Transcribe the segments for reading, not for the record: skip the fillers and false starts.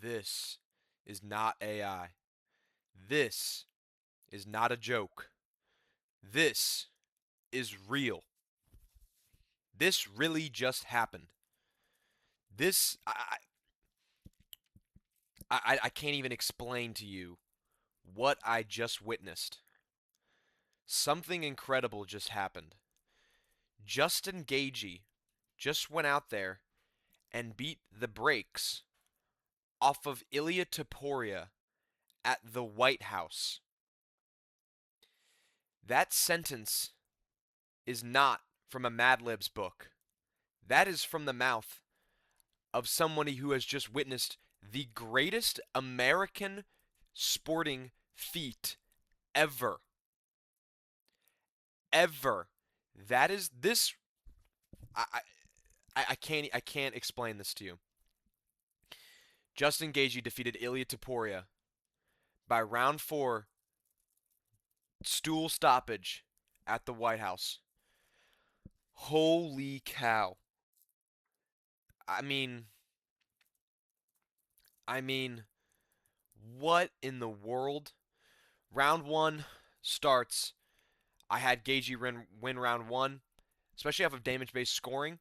This is not AI. This is not a joke. This is real. This really just happened. This I can't even explain to you what I just witnessed. Something incredible just happened. Justin Gagey just went out there and beat the brakes off of Ilya Taporia at the White House. That sentence is not from a Mad Libs book. That is from the mouth of somebody who has just witnessed the greatest American sporting feat ever. Ever. That is this. I, I can't explain this to you. Justin Gaethje defeated Ilya Taporia by round 4 stool stoppage at the White House. Holy cow. I mean, I mean, what in the world? Round 1 starts. I had Gaethje win round 1, especially off of damage-based scoring.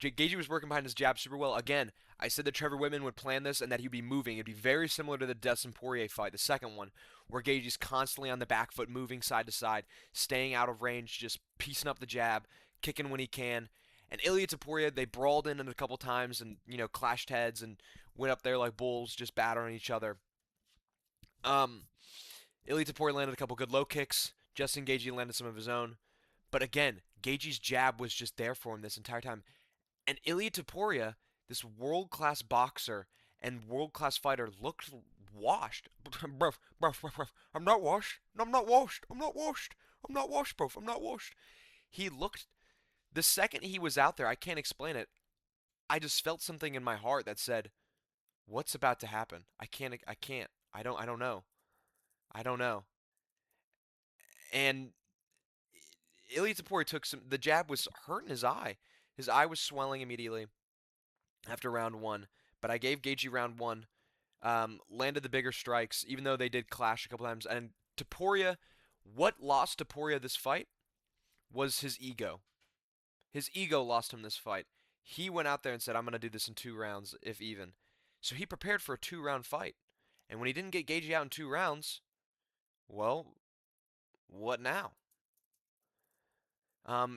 Gaethje was working behind his jab super well. Again, I said that Trevor Whitman would plan this and that he'd be moving. It'd be very similar to the Dustin Poirier fight, the second one, where Gaethje's constantly on the back foot, moving side to side, staying out of range, just piecing up the jab, kicking when he can. And Ilya Taporia, they brawled in it a couple times and, clashed heads and went up there like bulls, just battering each other. Um, Ilya Taporia landed a couple good low kicks. Justin Gaethje landed some of his own. But again, Gaethje's jab was just there for him this entire time. And Ilya Taporia, this world-class boxer and world-class fighter, looked washed. Bruv, bruv, bruv, bruv. I'm not washed. No, I'm not washed. I'm not washed. I'm not washed, bruv. I'm not washed. He looked. The second he was out there, I can't explain it. I just felt something in my heart that said, "What's about to happen? I can't. I can't. I don't. I don't know. I don't know." And Ilya Taporia took some. The jab was hurting his eye. His eye was swelling immediately after round 1. But I gave Gaethje round 1. Landed the bigger strikes, even though they did clash a couple times. And Taporia, what lost Taporia this fight was his ego. His ego lost him this fight. He went out there and said, "I'm going to do this in 2 rounds, if even." So he prepared for a 2-round fight. And when he didn't get Gaethje out in 2 rounds, well, what now? I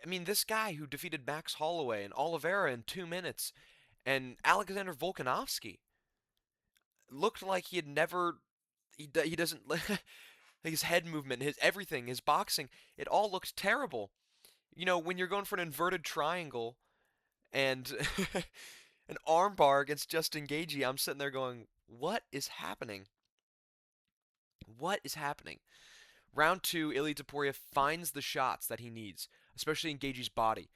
mean, this guy who defeated Max Holloway and Oliveira in 2 minutes, and Alexander Volkanovski looked like he had never. He doesn't. His head movement, his everything, his boxing, it all looked terrible. When you're going for an inverted triangle and an armbar against Justin Gaethje, I'm sitting there going, "What is happening? What is happening?" Round 2, Ilya Taporia finds the shots that he needs, especially in Gaethje's body.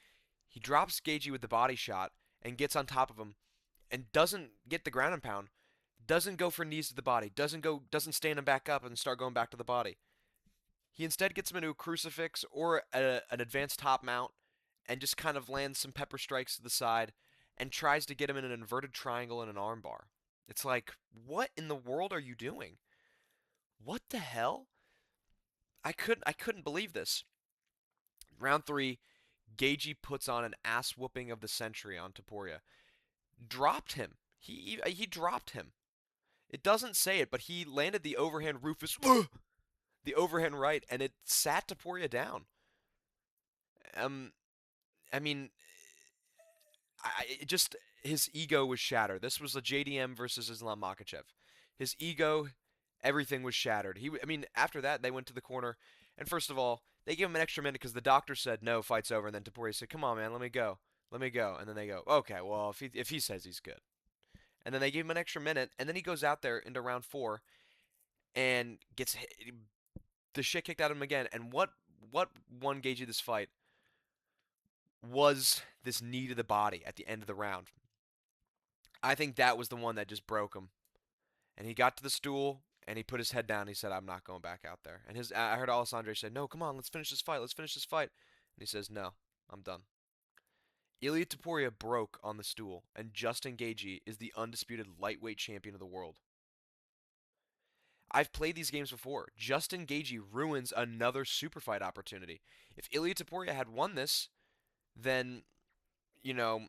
He drops Gaethje with the body shot and gets on top of him and doesn't get the ground and pound, doesn't go for knees to the body, doesn't stand him back up and start going back to the body. He instead gets him into a crucifix or an advanced top mount and just kind of lands some pepper strikes to the side and tries to get him in an inverted triangle and an armbar. It's like, what in the world are you doing? What the hell? I couldn't believe this. Round 3, Gaethje puts on an ass whooping of the century on Taporia. Dropped him. He dropped him. It doesn't say it, but he landed the overhand Rufus, the overhand right, and it sat Taporia down. Um, I mean, just his ego was shattered. This was a JDM versus Islam Makhachev. His ego, everything was shattered. I mean, after that they went to the corner, and first of all, they gave him an extra minute because the doctor said no, fight's over, and then Taporia said, "Come on, man, let me go," and then they go, "Okay, well, if he says he's good," and then they gave him an extra minute, and then he goes out there into round 4 and gets the shit kicked out of him again. And what won Gaethje this fight was this knee to the body at the end of the round. I think that was the one that just broke him. And he got to the stool and he put his head down. He said, "I'm not going back out there." And I heard Alessandro say, "No, come on, let's finish this fight. Let's finish this fight." And he says, "No, I'm done." Ilia Topuria broke on the stool, and Justin Gaethje is the undisputed lightweight champion of the world. I've played these games before. Justin Gaethje ruins another super fight opportunity. If Ilia Topuria had won this, then you know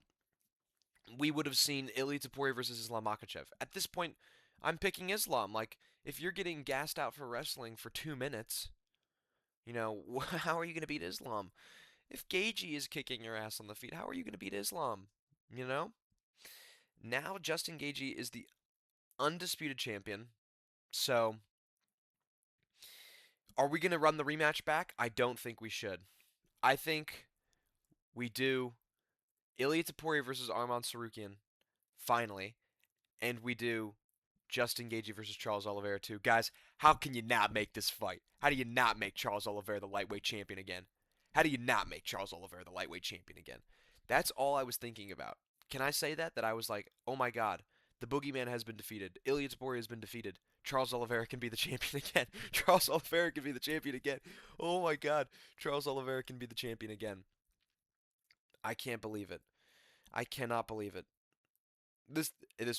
we would have seen Ilia Topuria versus Islam Makhachev. At this point, I'm picking Islam. Like, if you're getting gassed out for wrestling for 2 minutes, how are you going to beat Islam? If Gaethje is kicking your ass on the feet, how are you going to beat Islam? You know? Now Justin Gaethje is the undisputed champion. So, are we going to run the rematch back? I don't think we should. I think we do Ilia Topuria versus Arman Tsarukyan, finally, and we do Justin Gaethje versus Charles Oliveira too. Guys, how can you not make this fight? How do you not make Charles Oliveira the lightweight champion again? How do you not make Charles Oliveira the lightweight champion again? That's all I was thinking about. Can I say that? That I was like, oh my god, the boogeyman has been defeated. Ilia Topuria has been defeated. Charles Oliveira can be the champion again. Charles Oliveira can be the champion again. Oh my god, Charles Oliveira can be the champion again. I can't believe it. I cannot believe it. This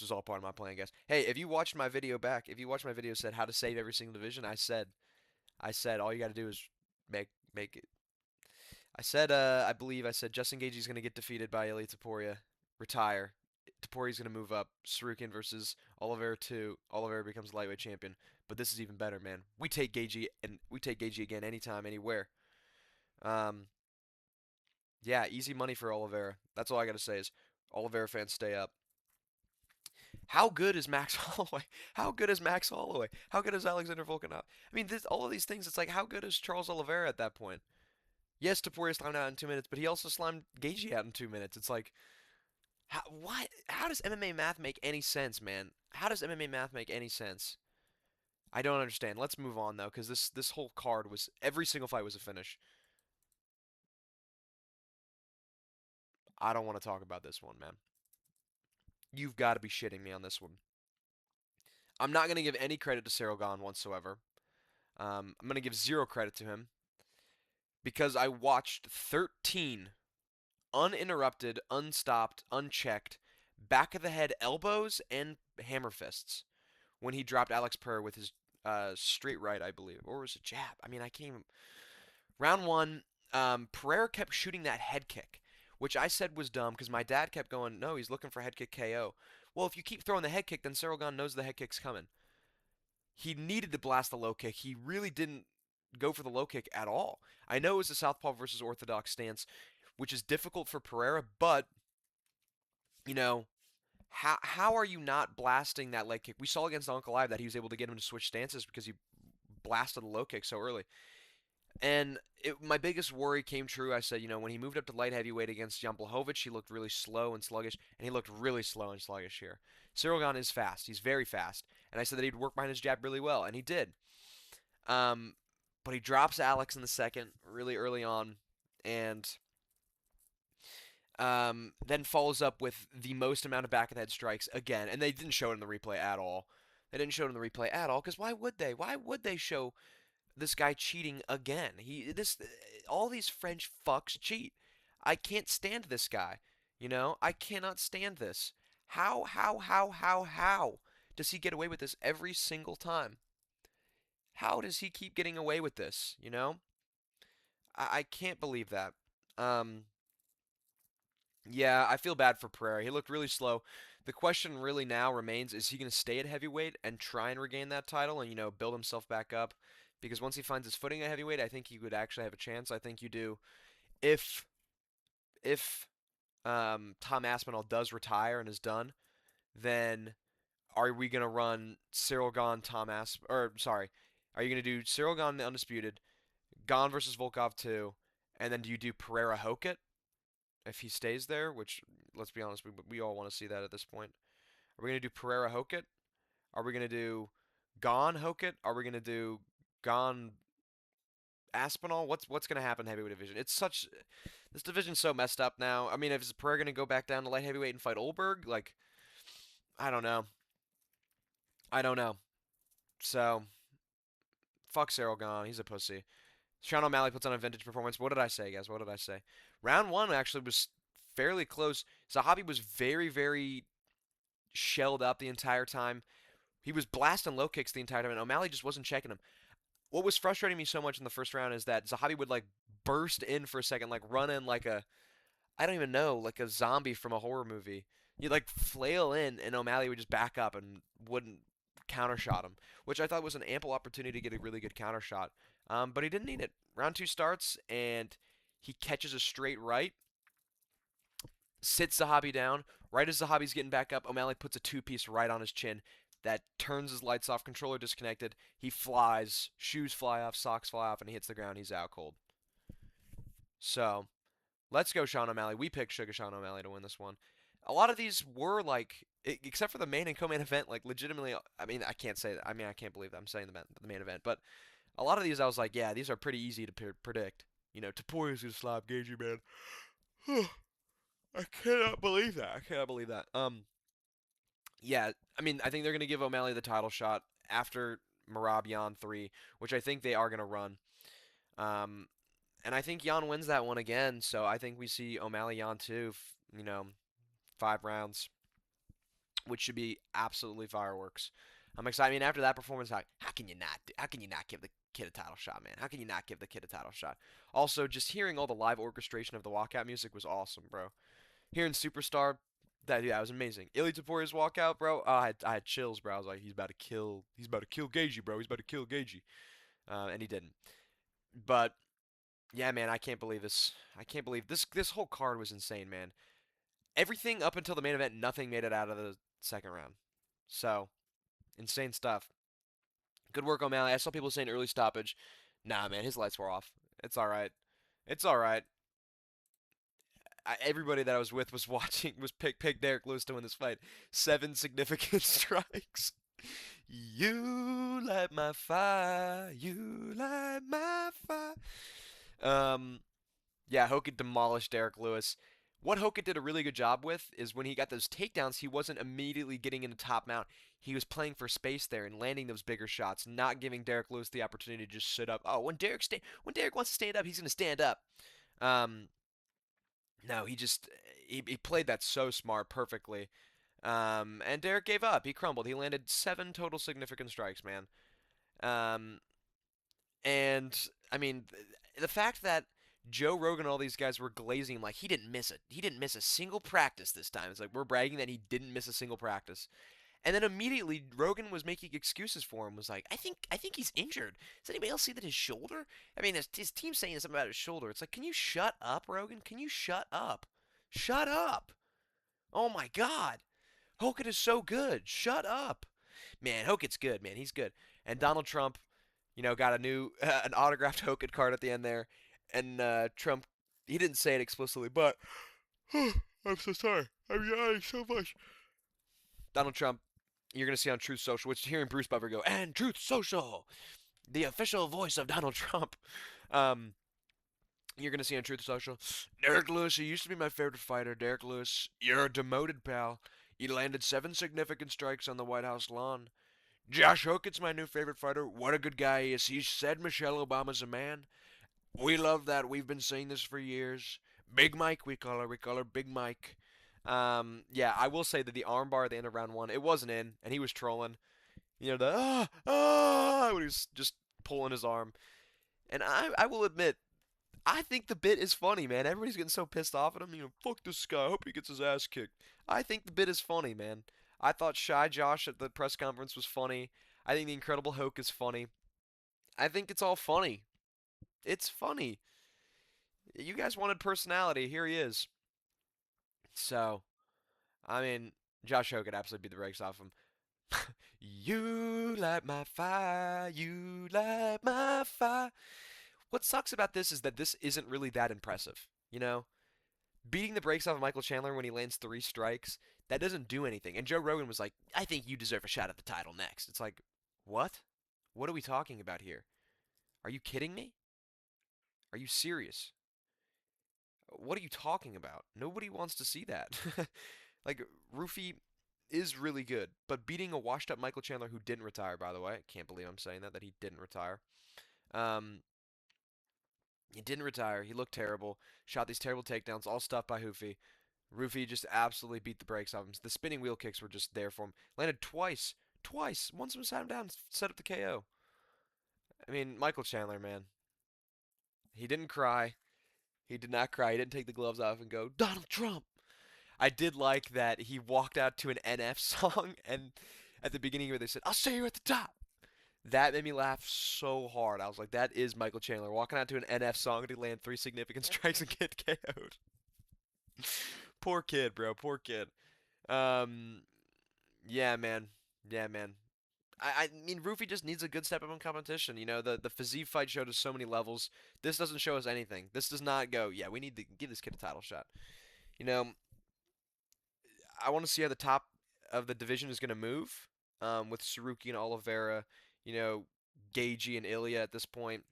was all part of my plan, guys. Hey, if you watched my video back, if you watched my video said how to save every single division, I said all you got to do is make it. I believe I said Justin Gaethje's gonna get defeated by Ilia Topuria, retire. Topuria's gonna move up. Sarukin versus Oliveira 2. Oliveira becomes lightweight champion. But this is even better, man. We take Gaethje and we take Gaethje again, anytime, anywhere. Um, yeah, easy money for Oliveira. That's all I gotta say is Oliveira fans stay up. How good is Max Holloway? How good is Max Holloway? How good is Alexander Volkanov? I mean, all of these things. It's like, how good is Charles Oliveira at that point? Yes, Topuria slimed out in 2 minutes, but he also slimed Gaethje out in 2 minutes. It's like, what? How does MMA math make any sense, man? How does MMA math make any sense? I don't understand. Let's move on though, because this whole card was every single fight was a finish. I don't want to talk about this one, man. You've got to be shitting me on this one. I'm not going to give any credit to Cyril Gahn whatsoever. I'm going to give zero credit to him because I watched 13 uninterrupted, unstopped, unchecked, back of the head elbows and hammer fists when he dropped Alex Pereira with his straight right, I believe, or was it jab? I mean, I can't even. Round one, Pereira kept shooting that head kick, which I said was dumb because my dad kept going, no, he's looking for head kick KO. Well, if you keep throwing the head kick, then Cyril Gahn knows the head kick's coming. He needed to blast the low kick. He really didn't go for the low kick at all. I know it was a southpaw versus orthodox stance, which is difficult for Pereira, but you know, how are you not blasting that leg kick? We saw against Uncle Live that he was able to get him to switch stances because he blasted the low kick so early. And my biggest worry came true. I said, when he moved up to light heavyweight against Jan Blachowicz, he looked really slow and sluggish, and he looked really slow and sluggish here. Cyril Gahn is fast. He's very fast. And I said that he'd work behind his jab really well, and he did. Um, but he drops Alex in the second really early on, and then follows up with the most amount of back of the head strikes again. And they didn't show it in the replay at all. They didn't show it in the replay at all, because why would they? Why would they show this guy cheating again? All these French fucks cheat. I can't stand this guy. I cannot stand this. How does he get away with this every single time? How does he keep getting away with this? I can't believe that. Um, yeah, I feel bad for Pereira. He looked really slow. The question really now remains, is he going to stay at heavyweight and try and regain that title and, build himself back up? Because once he finds his footing at heavyweight, I think he would actually have a chance. I think you do. If Tom Aspinall does retire and is done, then are we gonna run Cyril Gahn, or sorry, are you gonna do Cyril Gahn the undisputed, Gahn versus Volkov 2, and then do you do Pereira Hokit if he stays there? Which, let's be honest, we all want to see that at this point. Are we gonna do Pereira Hokit? Are we gonna do Gahn Hokit? Are we gonna do Gahn Aspinall? What's gonna happen in heavyweight division? This division's so messed up now. I mean, is Pereira gonna go back down to light heavyweight and fight Olberg? Like, I don't know. I don't know. So, fuck Cyril Gahn. He's a pussy. Sean O'Malley puts on a vintage performance. What did I say, guys? What did I say? Round one actually was fairly close. Zahabi was very, very shelled up the entire time. He was blasting low kicks the entire time, and O'Malley just wasn't checking him. What was frustrating me so much in the first round is that Zahabi would like burst in for a second, like run in like a I don't even know, like a zombie from a horror movie. He'd like flail in, and O'Malley would just back up and wouldn't counter shot him, which I thought was an ample opportunity to get a really good counter shot. But he didn't need it. Round two starts, and he catches a straight right, sits Zahabi down. Right as Zahabi's getting back up, O'Malley puts a two-piece right on his chin that turns his lights off, controller disconnected. He flies, shoes fly off, socks fly off, and he hits the ground. He's out cold. So let's go, Sean O'Malley. We picked Sugar Sean O'Malley to win this one. A lot of these were like, except for the main and co-main event, like legitimately. I mean, I can't say that. I mean, I can't believe that I'm saying the main event, but a lot of these I was like, yeah, these are pretty easy to predict. You know, Tapoya's gonna slap Gagey, man. I cannot believe that. I cannot believe that. Yeah, I mean, I think they're gonna give O'Malley the title shot after Marab Yan 3, which I think they are gonna run. Um, and I think Yan wins that one again, so I think we see O'Malley Yan 2, 5 rounds, which should be absolutely fireworks. I'm excited. I mean, after that performance, how can you not? How can you not give the kid a title shot, man? How can you not give the kid a title shot? Also, just hearing all the live orchestration of the walkout music was awesome, bro. Hearing Superstar, that was amazing. Ilya Taporia's walkout, bro. I had chills, bro. I was like, he's about to kill Gagey, bro. He's about to kill Gagey, and he didn't. But yeah, man, I can't believe this. I can't believe this. This whole card was insane, man. Everything up until the main event, nothing made it out of the second round. So insane stuff. Good work, O'Malley. I saw people saying early stoppage. Nah, man, his lights were off. It's all right. It's all right. Everybody that I was with was watching was pick Derek Lewis to win this fight. 7 significant strikes. You light my fire. You light my fire. Um, yeah, Hoka demolished Derek Lewis. What Hoka did a really good job with is when he got those takedowns, he wasn't immediately getting into top mount. He was playing for space there and landing those bigger shots, not giving Derek Lewis the opportunity to just sit up. Oh, when Derek wants to stand up, he's gonna stand up. Um, no, he played that so smart, perfectly. And Derek gave up. He crumbled. He landed 7 total significant strikes, man. Um, and I mean, the fact that Joe Rogan and all these guys were glazing him like he didn't miss a single practice this time. It's like we're bragging that he didn't miss a single practice. And then immediately Rogan was making excuses for him. Was like, I think he's injured. Does anybody else see that his shoulder? I mean, his team's saying something about his shoulder. It's like, can you shut up, Rogan? Can you shut up? Shut up! Oh my God, Hogan is so good. Shut up, man. Hogan's good, man. He's good. And Donald Trump, got a new an autographed Hogan card at the end there, and Trump, he didn't say it explicitly, but I'm so sorry. I'm yawning so much. Donald Trump, you're gonna see on Truth Social, which hearing Bruce Buffer go and Truth Social, the official voice of Donald Trump. Um, you're gonna see on Truth Social, Derek Lewis. He used to be my favorite fighter. Derek Lewis, you're a demoted pal. You landed 7 significant strikes on the White House lawn. Josh Hookett's my new favorite fighter. What a good guy he is. He said Michelle Obama's a man. We love that. We've been saying this for years. Big Mike, we call her. We call her Big Mike. Yeah, I will say that the armbar at the end of round one, it wasn't in, and he was trolling. When he was just pulling his arm. And I will admit, I think the bit is funny, man. Everybody's getting so pissed off at him. Fuck this guy. I hope he gets his ass kicked. I think the bit is funny, man. I thought Shy Josh at the press conference was funny. I think the Incredible Hulk is funny. I think it's all funny. It's funny. You guys wanted personality. Here he is. So, I mean, Josh Hoke could absolutely beat the brakes off him. You light my fire. You light my fire. What sucks about this is that this isn't really that impressive. Beating the brakes off of Michael Chandler when he lands 3 strikes, that doesn't do anything. And Joe Rogan was like, I think you deserve a shot at the title next. It's like, what? What are we talking about here? Are you kidding me? Are you serious? What are you talking about? Nobody wants to see that. Like, Rufy is really good, but beating a washed up Michael Chandler who didn't retire, by the way, I can't believe I'm saying that he didn't retire. Um, he didn't retire. He looked terrible. Shot these terrible takedowns, all stuffed by Hoofy. Rufy just absolutely beat the brakes off him. The spinning wheel kicks were just there for him. Landed twice. Twice. Once was sat him down, set up the KO. I mean, Michael Chandler, man. He didn't cry. He did not cry. He didn't take the gloves off and go, Donald Trump. I did like that he walked out to an NF song, and at the beginning where they said, I'll see you at the top. That made me laugh so hard. I was like, that is Michael Chandler walking out to an NF song and he land 3 significant strikes and get KO'd. Poor kid, bro. Poor kid. Um, yeah, man. Yeah, man. I mean, Rufy just needs a good step up in competition. You know, the Fiziev fight showed us so many levels. This doesn't show us anything. This does not go, yeah, we need to give this kid a title shot. You know, I want to see how the top of the division is going to move with Saruki and Oliveira, you know, Gagey and Ilya at this point.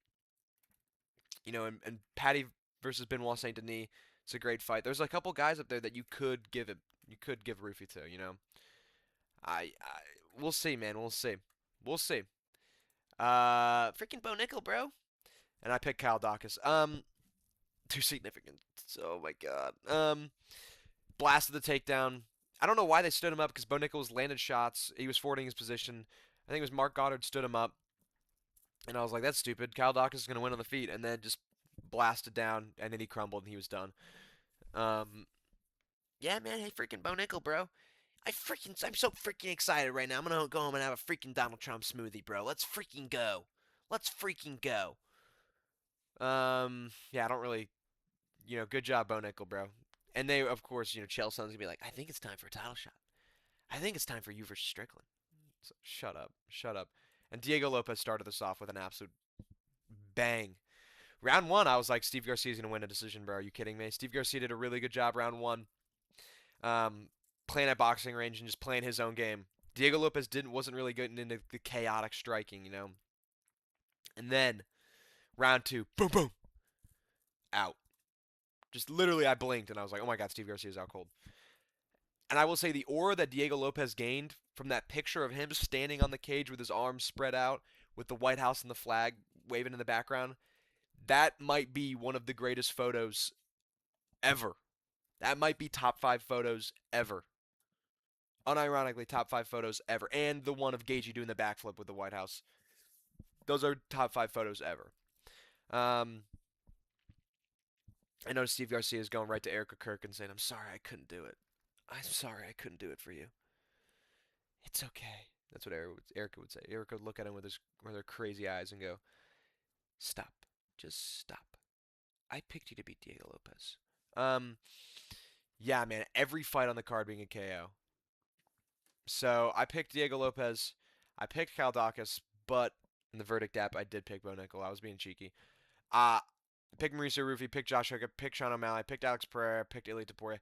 You know, and Patty versus Benoit Saint Denis. It's a great fight. There's a couple guys up there that you could give it, you could give Rufy to. You know, I we'll see, man. We'll see. We'll see. Freaking Bo Nickel, bro. And I picked Kyle Dawkins. 2 significant. Oh my god. Blasted the takedown. I don't know why they stood him up because Bo Nichols landed shots. He was forwarding his position. I think it was Mark Goddard stood him up. And I was like, that's stupid. Kyle Dawkins is going to win on the feet. And then just blasted down. And then he crumbled and he was done. Um, yeah, man. Hey, freaking Bo Nickel, bro. I'm so freaking excited right now. I'm going to go home and have a freaking Donald Trump smoothie, bro. Let's freaking go. Let's freaking go. Yeah, I don't really, good job, Bo Nickel, bro. And they, of course, Chael Sonn's gonna be like, I think it's time for a title shot. I think it's time for you versus Strickland. So, shut up, shut up. And Diego Lopez started this off with an absolute bang. Round one, I was like, Steve Garcia's gonna win a decision, bro. Are you kidding me? Steve Garcia did a really good job round one, playing at boxing range and just playing his own game. Diego Lopez wasn't really getting into the chaotic striking, And then round two, boom, boom, out. Just literally, I blinked and I was like, oh my god, Steve Garcia's out cold. And I will say the aura that Diego Lopez gained from that picture of him standing on the cage with his arms spread out, with the White House and the flag waving in the background, that might be one of the greatest photos ever. That might be top 5 photos ever. Unironically, top 5 photos ever. And the one of Gagey doing the backflip with the White House. Those are top 5 photos ever. I know Steve Garcia is going right to Erica Kirk and saying, I'm sorry I couldn't do it. I'm sorry I couldn't do it for you. It's okay. That's what Erica would say. Erica would look at him with her crazy eyes and go, stop. Just stop. I picked you to beat Diego Lopez. Yeah, man. Every fight on the card being a KO. So I picked Diego Lopez. I picked Kyle Dawkins, but in the verdict app, I did pick Bo Nickel. I was being cheeky. Picked Mauricio Rufy, picked Josh Hooker, picked Sean O'Malley, picked Alex Pereira, picked Ilya Taporia.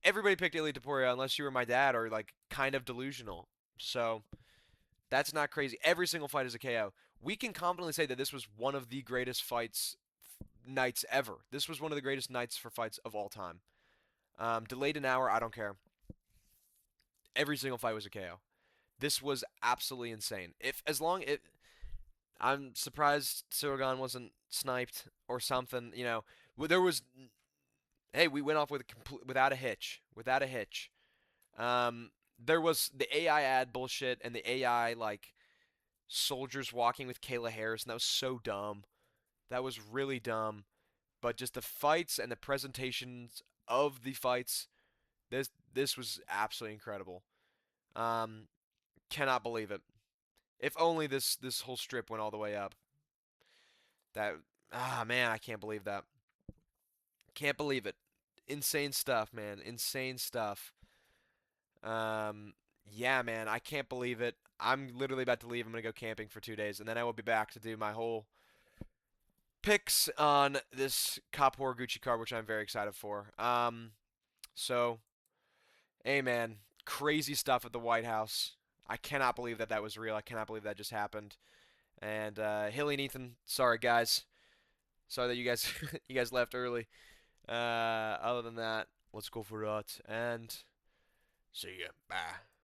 Everybody picked Ilya Taporia unless you were my dad or like kind of delusional. So that's not crazy. Every single fight is a KO. We can confidently say that this was one of the greatest nights ever. This was one of the greatest nights for fights of all time. Delayed an hour, I don't care. Every single fight was a KO. This was absolutely insane. I'm surprised Suragan wasn't sniped or something. There was. Hey, we went off without a hitch. Without a hitch. There was the AI ad bullshit and the AI like soldiers walking with Kayla Harris, and that was so dumb. That was really dumb. But just the fights and the presentations of the fights, this was absolutely incredible. Um, cannot believe it. If only this whole strip went all the way up. Man, I can't believe that. Can't believe it. Insane stuff, man. Insane stuff. Yeah, man, I can't believe it. I'm literally about to leave. I'm gonna go camping for 2 days, and then I will be back to do my whole picks on this Cop Gucci card, which I'm very excited for. So, hey, man, crazy stuff at the White House. I cannot believe that was real. I cannot believe that just happened. And Hilly and Ethan, sorry guys. Sorry that you guys you guys left early. Other than that, let's go for that and see ya. Bye.